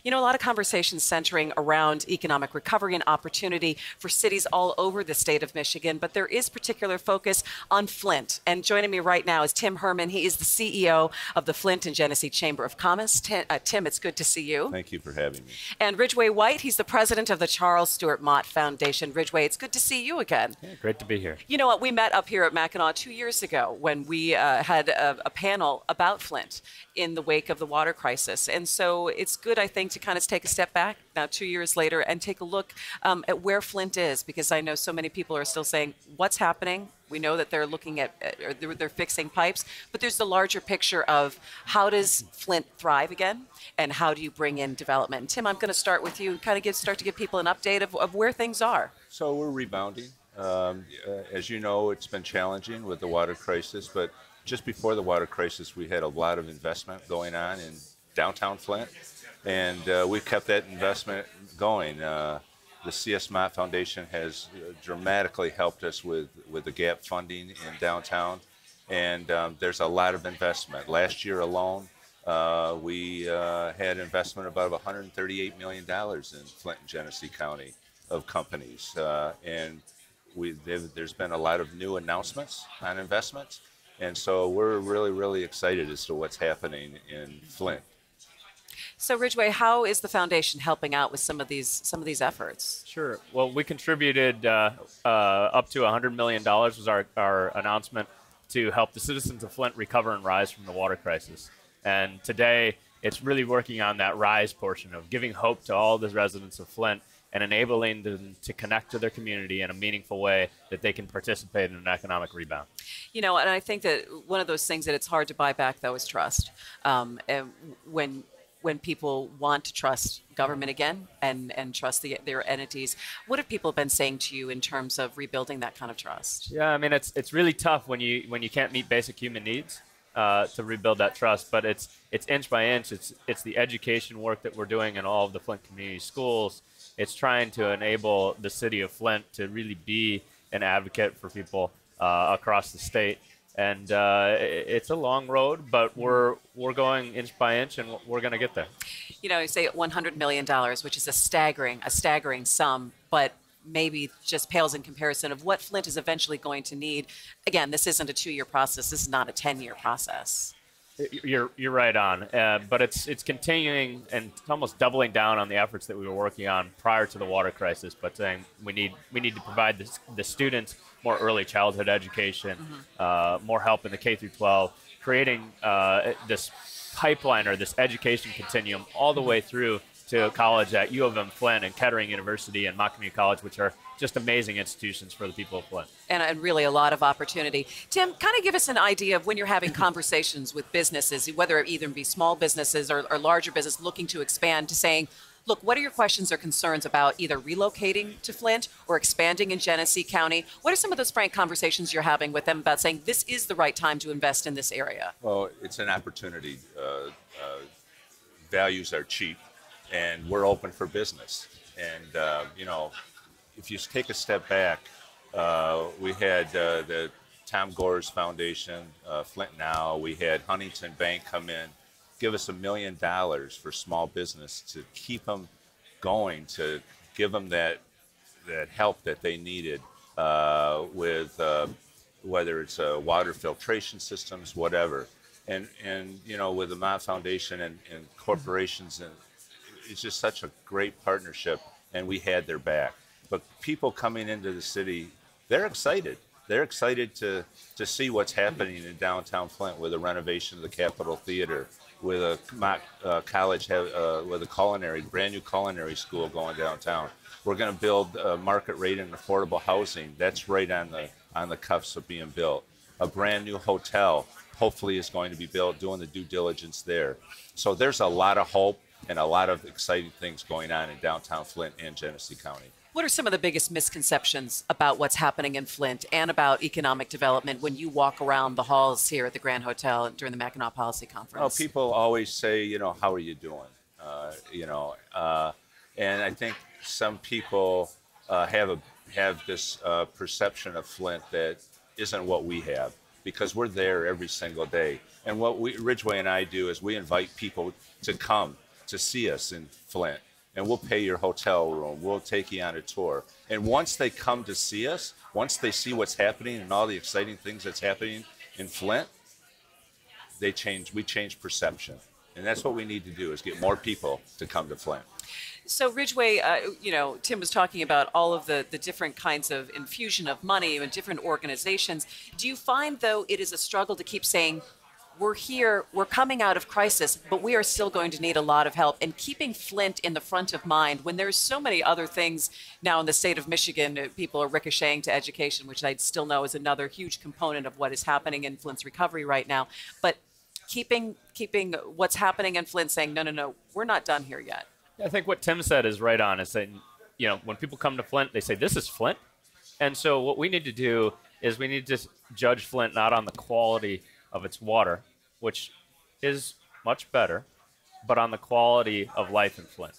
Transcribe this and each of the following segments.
You know, a lot of conversations centering around economic recovery and opportunity for cities all over the state of Michigan, but there is particular focus on Flint. And joining me right now is Tim Herman. He is the CEO of the Flint and Genesee Chamber of Commerce. Tim, it's good to see you. Thank you for having me. And Ridgway White, he's the president of the Charles Stewart Mott Foundation. Ridgway, it's good to see you again. Yeah, great to be here. You know what? We met up here at Mackinac 2 years ago when we had a panel about Flint in the wake of the water crisis. And so it's good, I think, to kind of take a step back now 2 years later and take a look at where Flint is, because I know so many people are still saying, what's happening? We know that they're looking at, or they're fixing pipes, but there's the larger picture of how does Flint thrive again, and how do you bring in development? And Tim, I'm going to start with you and kind of start to give people an update of where things are. So we're rebounding. As you know, it's been challenging with the water crisis, but just before the water crisis, we had a lot of investment going on in downtown Flint, and we've kept that investment going. The CS Mott Foundation has dramatically helped us with the gap funding in downtown, and there's a lot of investment. Last year alone, we had investment of about $138 million in Flint and Genesee County of companies, and there's been a lot of new announcements on investments, and so we're really, really excited as to what's happening in Flint. So Ridgway, how is the foundation helping out with some of these efforts? Sure. Well, we contributed up to $100 million was our announcement to help the citizens of Flint recover and rise from the water crisis. And today, it's really working on that rise portion of giving hope to all the residents of Flint and enabling them to connect to their community in a meaningful way that they can participate in an economic rebound. You know, and I think that one of those things that it's hard to buy back, though, is trust. And when people want to trust government again and trust their entities, what have people been saying to you in terms of rebuilding that kind of trust? Yeah, I mean, it's really tough when you can't meet basic human needs to rebuild that trust, but it's inch by inch. It's the education work that we're doing in all of the Flint community schools. It's trying to enable the city of Flint to really be an advocate for people across the state. And it's a long road, but we're going inch by inch, and we're going to get there. You know, you say $100 million, which is a staggering sum, but maybe just pales in comparison of what Flint is eventually going to need. Again, this isn't a 2-year process. This is not a 10-year process. You're right on, but it's continuing and almost doubling down on the efforts that we were working on prior to the water crisis. But saying we need to provide the students more early childhood education, more help in the K through 12, creating this pipeline or this education continuum all the way through to college at U of M Flint and Kettering University and Mackinac College, which are just amazing institutions for the people of Flint. And really a lot of opportunity. Tim, kind of give us an idea of when you're having conversations with businesses, whether it either be small businesses or larger business looking to expand, to saying, look, what are your questions or concerns about either relocating to Flint or expanding in Genesee County? What are some of those frank conversations you're having with them about saying this is the right time to invest in this area? Well, it's an opportunity. Values are cheap, and we're open for business. And, you know, if you take a step back, we had the Tom Gore's Foundation, Flint Now. We had Huntington Bank come in, give us $1 million for small business to keep them going, to give them that help that they needed with whether it's water filtration systems, whatever. And you know, with the Mott Foundation and corporations, and it's just such a great partnership, and we had their back. But people coming into the city, they're excited. They're excited to see what's happening in downtown Flint with the renovation of the Capitol Theater, with a college, with a brand new culinary school going downtown. We're going to build market rate and affordable housing. That's right on the cuffs of being built. A brand new hotel, hopefully, is going to be built, doing the due diligence there. So there's a lot of hope and a lot of exciting things going on in downtown Flint and Genesee County. What are some of the biggest misconceptions about what's happening in Flint and about economic development when you walk around the halls here at the Grand Hotel during the Mackinac Policy Conference? Well, people always say, you know, how are you doing? And I think some people have this perception of Flint that isn't what we have, because we're there every single day. And what Ridgway and I do is we invite people to come to see us in Flint, and we'll pay your hotel room. We'll take you on a tour. And once they come to see us, once they see what's happening and all the exciting things that's happening in Flint, we change perception. And that's what we need to do, is get more people to come to Flint. So Ridgway, Tim was talking about all of the different kinds of infusion of money and different organizations. Do you find, though, it is a struggle to keep saying, we're here, we're coming out of crisis, but we are still going to need a lot of help, and keeping Flint in the front of mind when there's so many other things now in the state of Michigan? People are ricocheting to education, which I still know is another huge component of what is happening in Flint's recovery right now. But keeping what's happening in Flint, saying, no, we're not done here yet. I think what Tim said is right on. Is that, when people come to Flint, they say, this is Flint. And so what we need to do is we need to judge Flint not on the quality of its water, which is much better, but on the quality of life in Flint.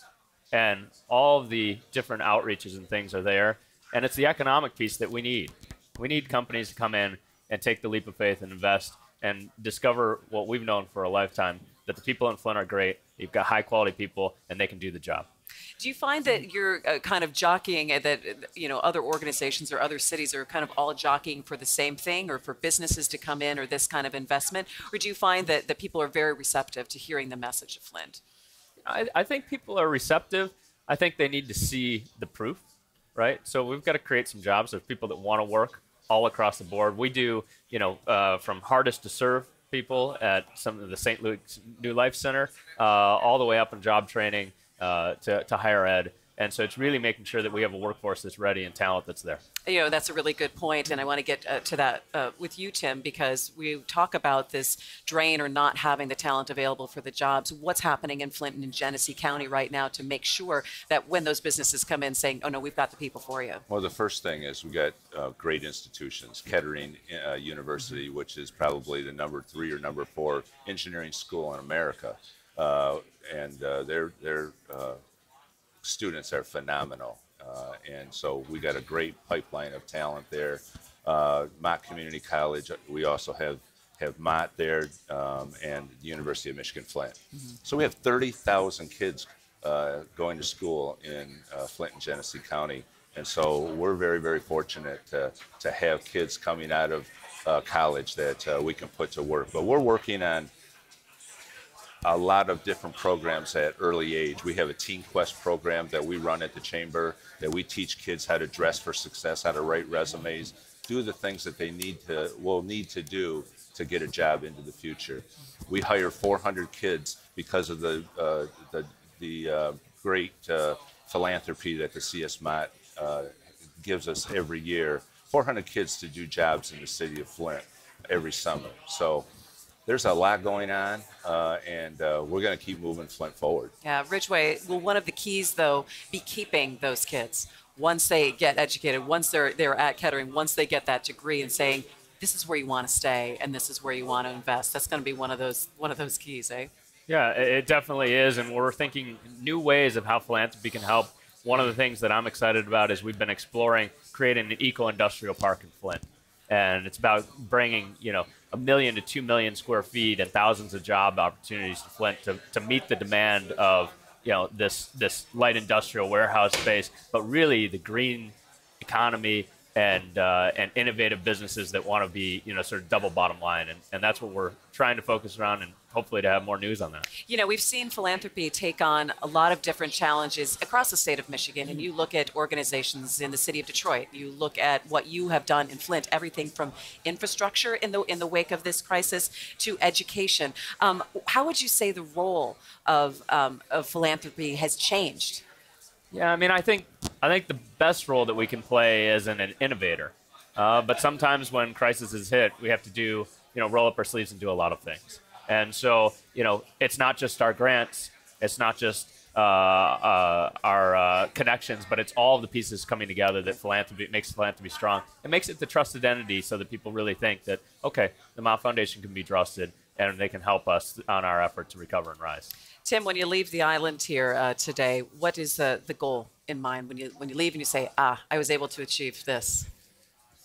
And all of the different outreaches and things are there. And it's the economic piece that we need. We need companies to come in and take the leap of faith and invest and discover what we've known for a lifetime, that the people in Flint are great. You've got high quality people and they can do the job. Do you find that you're kind of jockeying, that other organizations or other cities are kind of all jockeying for the same thing, or for businesses to come in, or this kind of investment? Or do you find that people are very receptive to hearing the message of Flint? I think people are receptive. I think they need to see the proof, right? So we've got to create some jobs. There's people that want to work all across the board. We do, from hardest to serve people at some of the St. Luke's New Life Center, all the way up in job training, to higher ed. And so it's really making sure that we have a workforce that's ready and talent that's there. That's a really good point, and I want to get to that with you, Tim, because we talk about this drain or not having the talent available for the jobs. What's happening in Flint and in Genesee County right now to make sure that when those businesses come in saying, oh, no, we've got the people for you? Well, the first thing is we got great institutions. Kettering University, which is probably the number 3 or number 4 engineering school in America. And their students are phenomenal. And so we got a great pipeline of talent there. Mott Community College, we also have Mott there, and the University of Michigan Flint. Mm-hmm. So we have 30,000 kids going to school in Flint and Genesee County. And so we're very, very fortunate to have kids coming out of college that we can put to work. But we're working on a lot of different programs at early age. We have a Teen Quest program that we run at the Chamber, that we teach kids how to dress for success, how to write resumes, do the things that they will need to do to get a job into the future. We hire 400 kids because of the great philanthropy that the CS Mott gives us every year. 400 kids to do jobs in the city of Flint every summer. So there's a lot going on, and we're going to keep moving Flint forward. Yeah, Ridgway, will one of the keys, though, be keeping those kids once they get educated, once they're at Kettering, once they get that degree, and saying, this is where you want to stay and this is where you want to invest? That's going to be one of those keys, eh? Yeah, it definitely is, and we're thinking new ways of how philanthropy can help. One of the things that I'm excited about is we've been exploring creating an eco-industrial park in Flint. And it's about bringing, 1 million to 2 million square feet and thousands of job opportunities to Flint to meet the demand of, this light industrial warehouse space, but really the green economy and innovative businesses that want to be, sort of double bottom line. And that's what we're trying to focus around, and hopefully to have more news on that. We've seen philanthropy take on a lot of different challenges across the state of Michigan, and you look at organizations in the city of Detroit, you look at what you have done in Flint, everything from infrastructure in the wake of this crisis to education. How would you say the role of philanthropy has changed? Yeah, I think the best role that we can play is an innovator. But sometimes when crises hit, we have to do, roll up our sleeves and do a lot of things. And so, it's not just our grants, it's not just our connections, but it's all of the pieces coming together that makes philanthropy strong. It makes it the trusted entity so that people really think that, okay, the Mott Foundation can be trusted and they can help us on our effort to recover and rise. Tim, when you leave the island here today, what is the goal in mind when you leave and you say, I was able to achieve this?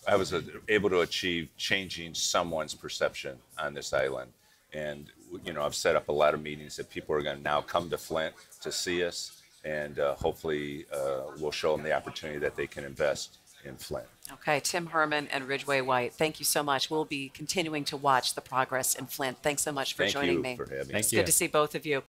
I was able to achieve changing someone's perception on this island. And I've set up a lot of meetings that people are going to now come to Flint to see us, and hopefully we'll show them the opportunity that they can invest in Flint. Okay, Tim Herman and Ridgway White, thank you so much. We'll be continuing to watch the progress in Flint. Thanks so much for joining me. Thank you for having me. Thank It's you. good to see both of you.